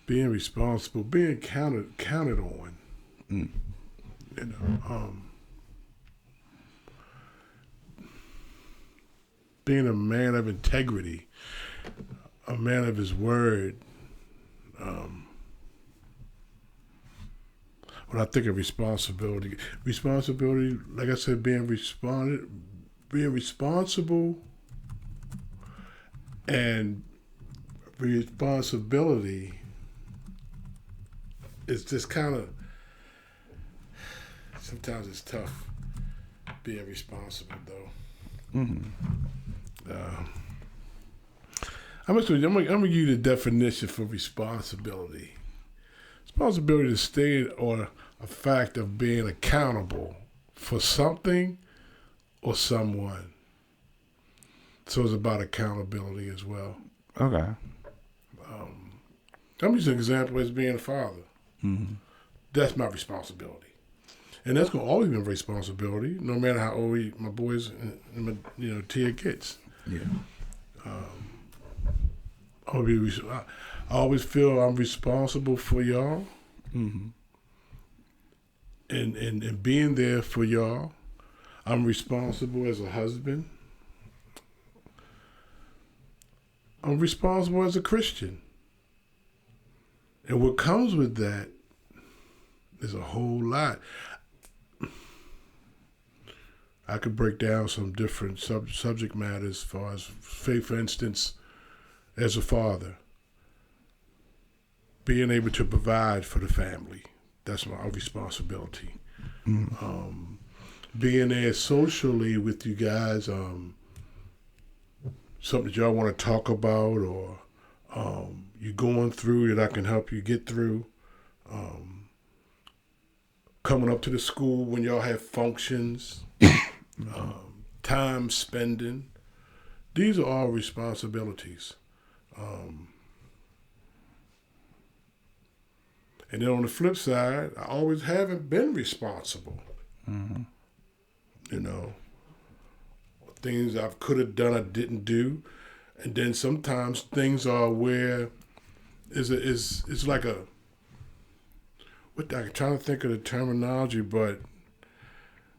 being responsible, being counted on. Mm. You know, being a man of integrity, a man of his word. When I think of responsibility, like I said, being responsible, and responsibility is just kind of, sometimes it's tough being responsible though. Mm-hmm. I'm gonna give you the definition for responsibility. Responsibility is state or a fact of being accountable for something or someone. So it's about accountability as well. Okay. I'm using an example as being a father. Mm-hmm. That's my responsibility, and that's gonna always be my responsibility, no matter how old my boys and my Tia gets. Yeah. I always feel I'm responsible for y'all, Mm-hmm. and being there for y'all. I'm responsible as a husband. I'm responsible as a Christian. And what comes with that is a whole lot. I could break down some different subject matters as far as faith, for instance, as a father. Being able to provide for the family. That's my responsibility. Mm-hmm. Being there socially with you guys, something that y'all want to talk about or you're going through that I can help you get through. Coming up to the school when y'all have functions, time spending. These are all responsibilities. And then on the flip side, I always haven't been responsible. Mm-hmm. Things I could have done, I didn't do. And then sometimes things are where it's like I'm trying to think of the terminology, but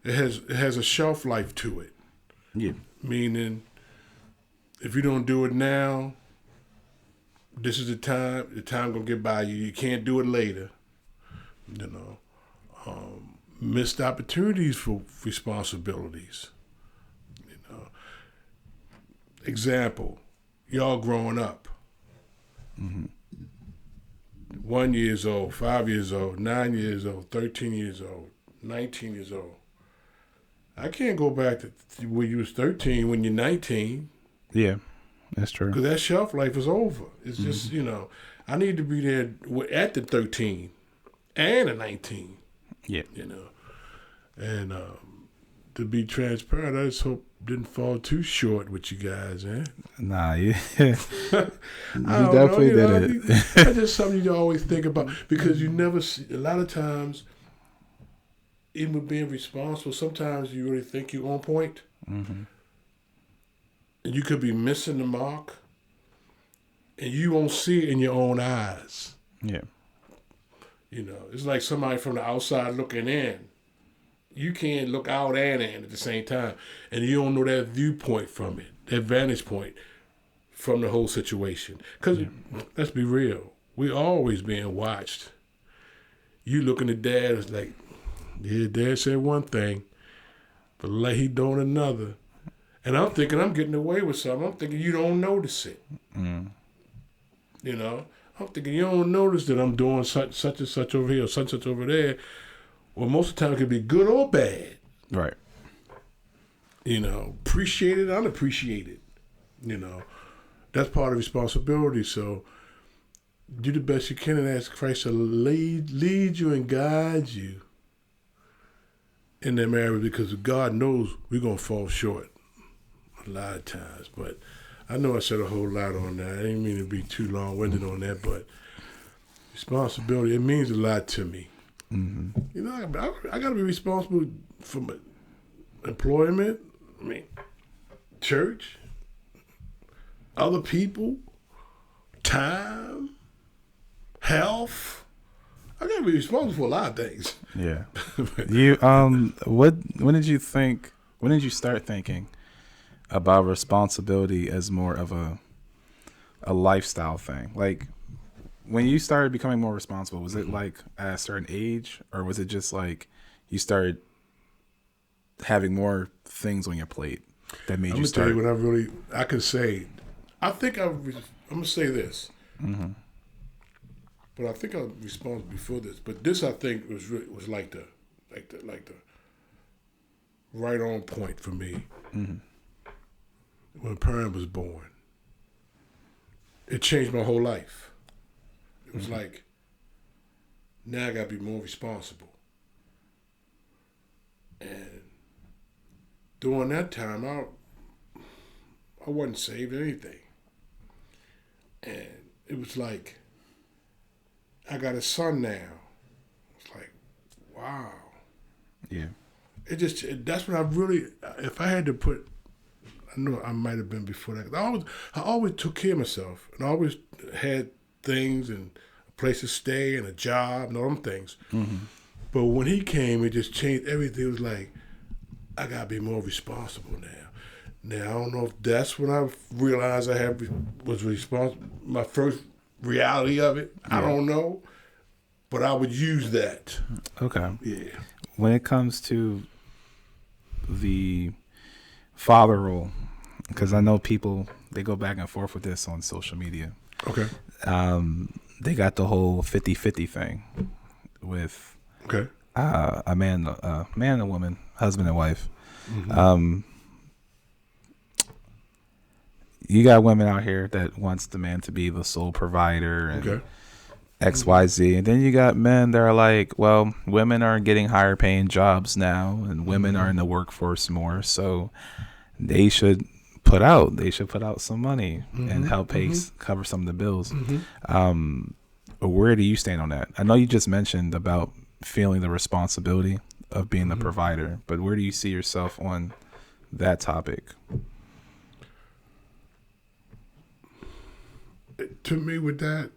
it has a shelf life to it. Yeah. Meaning, if you don't do it now, this is the time gonna get by you. You can't do it later. Missed opportunities for responsibilities. Example, y'all growing up. Mm-hmm. 1 years old, 5 years old, 9 years old, 13 years old, 19 years old. I can't go back to when you was 13 when you're 19. Yeah, that's true. Because that shelf life is over. It's just, I need to be there at the 13 and the 19. Yeah. And to be transparent, I just hope didn't fall too short with you guys, eh? Nah, you I definitely did it. That's just something you always think about because you never see, a lot of times, even with being responsible, sometimes you really think you're on point. Mm-hmm. And you could be missing the mark and you won't see it in your own eyes. Yeah. It's like somebody from the outside looking in. You can't look out and in at the same time. And you don't know that viewpoint from it, that vantage point from the whole situation. Because let's be real, we always being watched. You looking at dad, it's like, yeah, dad said one thing, but like he doing another. And I'm thinking I'm getting away with something. I'm thinking you don't notice it. Mm. I'm thinking you don't notice that I'm doing such and such over here or such and such over there. Well, most of the time it could be good or bad. Right. Appreciated, unappreciated. That's part of responsibility. So do the best you can and ask Christ to lead you and guide you in that area because God knows we're going to fall short a lot of times. But I know I said a whole lot on that. I didn't mean to be too long-winded on that, but responsibility, it means a lot to me. Mm-hmm. I got to be responsible for my employment, church, other people, time, health. be responsible for a lot of things. Yeah. You when did you start thinking about responsibility as more of a lifestyle thing? Like when you started becoming more responsible, was it like at a certain age, or was it just like you started having more things on your plate that made you start? I'm gonna tell you what I can say. I think I'm gonna say this. Mm-hmm. But I think I was responsible before this. But this, I think, was like the right on point for me. Mm-hmm. When Perrin was born, it changed my whole life. It was like, now I got to be more responsible. And during that time, I wasn't saved anything, and it was like, I got a son now. It's like, wow. Yeah. That's what I really, if I had to put, I know I might have been before that. I always took care of myself, and I always had things and a place to stay and a job and all them things. Mm-hmm. But when he came, it just changed everything. It was like, I got to be more responsible now. Now, I don't know if that's when I realized was responsible, my first reality of it. Yeah. I don't know, but I would use that. Okay. Yeah. When it comes to the father role, because I know people, they go back and forth with this on social media. Okay. They got the whole 50-50 thing with a man and a woman, husband and wife. Mm-hmm. You got women out here that wants the man to be the sole provider and XYZ. And then you got men that are like, well, women are getting higher paying jobs now and women are in the workforce more. So they should put out some money and help cover some of the bills. Where do you stand on that? I know you just mentioned about feeling the responsibility of being the provider, but where do you see yourself on that topic? To me, with that,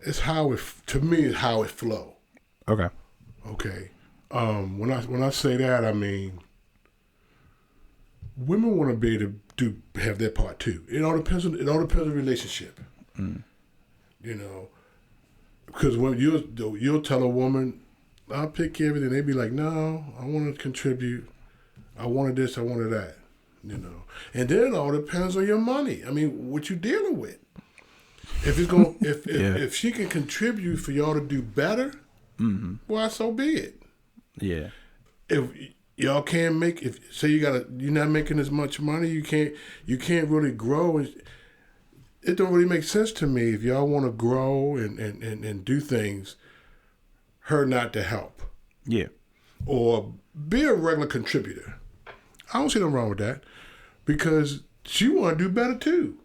it's how it flow. Okay. When I say that, I mean women want to be able to have their part too. It all depends on the relationship. You know, because when you'll tell a woman, I'll pick everything, they be like, no, I want to contribute. I wanted this, I wanted that. You know, and then it all depends on your money. I mean, what you dealing with. If it's going, if she can contribute for y'all to do better, well, so be it. Yeah. If y'all can't make, say you're not making as much money, you can't really grow. It don't really make sense to me if y'all want to grow and do things, her not to help. Yeah. Or be a regular contributor. I don't see nothing wrong with that because she want to do better too.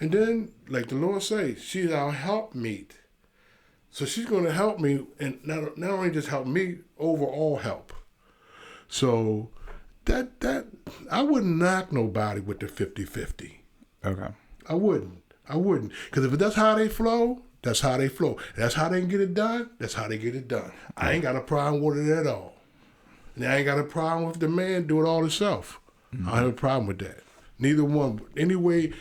And then, like the Lord say, she's our helpmeet. So she's going to help me, and not only just help me, overall help. So that I wouldn't knock nobody with the 50-50. Okay. I wouldn't. Because if that's how they flow, that's how they flow. That's how they can get it done, that's how they get it done. I ain't got a problem with it at all. And I ain't got a problem with the man do it all himself. I don't have a problem with that. Neither one. Any way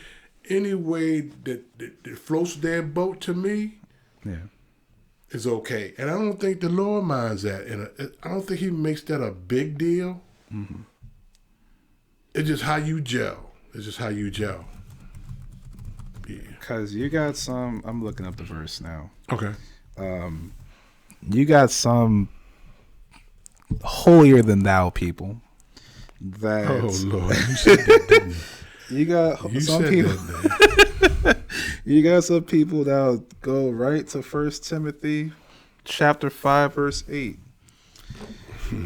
that floats their boat to me is okay. And I don't think the Lord minds that. And I don't think he makes that a big deal. It's just how you gel. Yeah. Because you got some, I'm looking up the verse now. Okay. You got some holier than thou people that Lord, you said that, didn't you? You got some people that, you got some people that go right to 1 Timothy chapter 5 verse 8.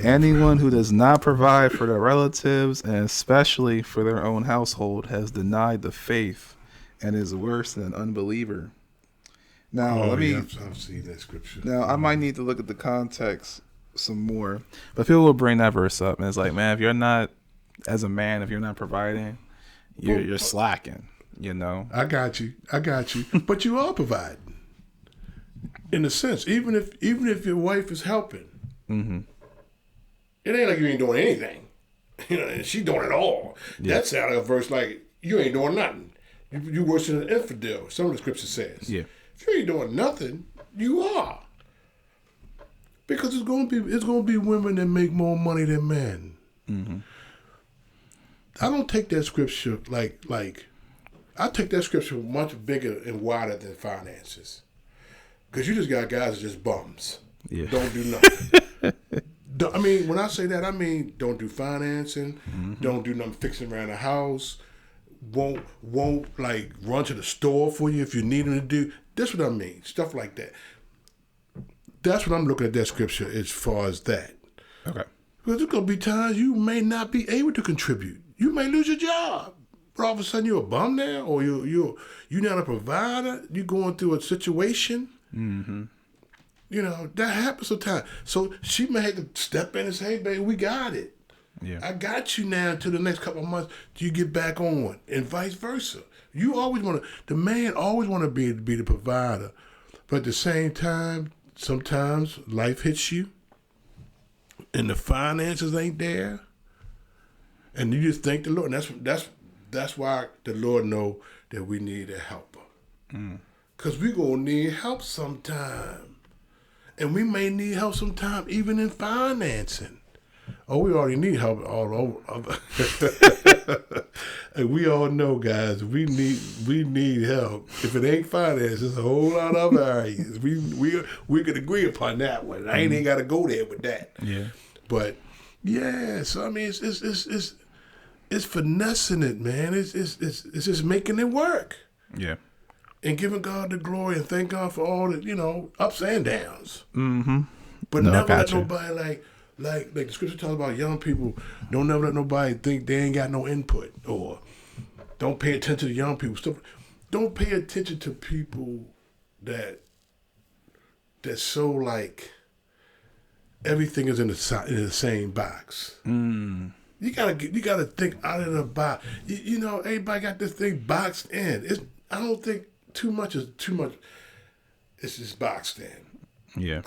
Anyone who does not provide for their relatives and especially for their own household has denied the faith and is worse than an unbeliever. Now I've seen that scripture. Now I might need to look at the context some more, but people will bring that verse up and it's like, man, if you're not, as a man, if you're not providing, you're slacking, you know. I got you but you are providing. in a sense, even if your wife is helping, it ain't like you ain't doing anything. You know, and she doing it all. Yeah. That sounds like a verse like you ain't doing nothing. You worse than an infidel. Some of the scripture says. Yeah. If you ain't doing nothing, you are. Because it's gonna be women that make more money than men. Mm-hmm. I don't take that scripture like I take that scripture much bigger and wider than finances. Because you just got guys that just bums. Yeah. Don't do nothing. I mean, when I say that, I mean don't do financing, don't do nothing fixing around the house, won't like run to the store for you if you need them to do. That's what I mean. Stuff like that. That's what I'm looking at that scripture as far as that. Okay. Because there's gonna be times you may not be able to contribute. You may lose your job. But all of a sudden you're a bum now, or you're not a provider. You're going through a situation. Mm-hmm. You know, that happens sometimes. So she may have to step in and say, hey, baby, we got it. Yeah. I got you now until the next couple of months till you get back on, and vice versa. You always want to, the man always want to be the provider. But at the same time, sometimes life hits you and the finances ain't there. And you just thank the Lord. And that's why the Lord know that we need a helper. Because we're going to need help sometime. And we may need help sometime even in financing. Oh, we already need help all over. And we all know, guys, we need help. If it ain't finance, there's a whole lot of other areas. We could agree upon that one. I ain't got to go there with that. Yeah. But yeah, so I mean, it's finessing it, man. It's just making it work. Yeah. And giving God the glory and thank God for all the, ups and downs. Mm-hmm. But never let nobody like the scripture talks about young people, don't never let nobody think they ain't got no input, or don't pay attention to young people. Stuff. Don't pay attention to people that's so like everything is in the same box. Mm. You gotta think out of the box. Everybody got this thing boxed in. I don't think too much is too much. It's just boxed in. Yeah.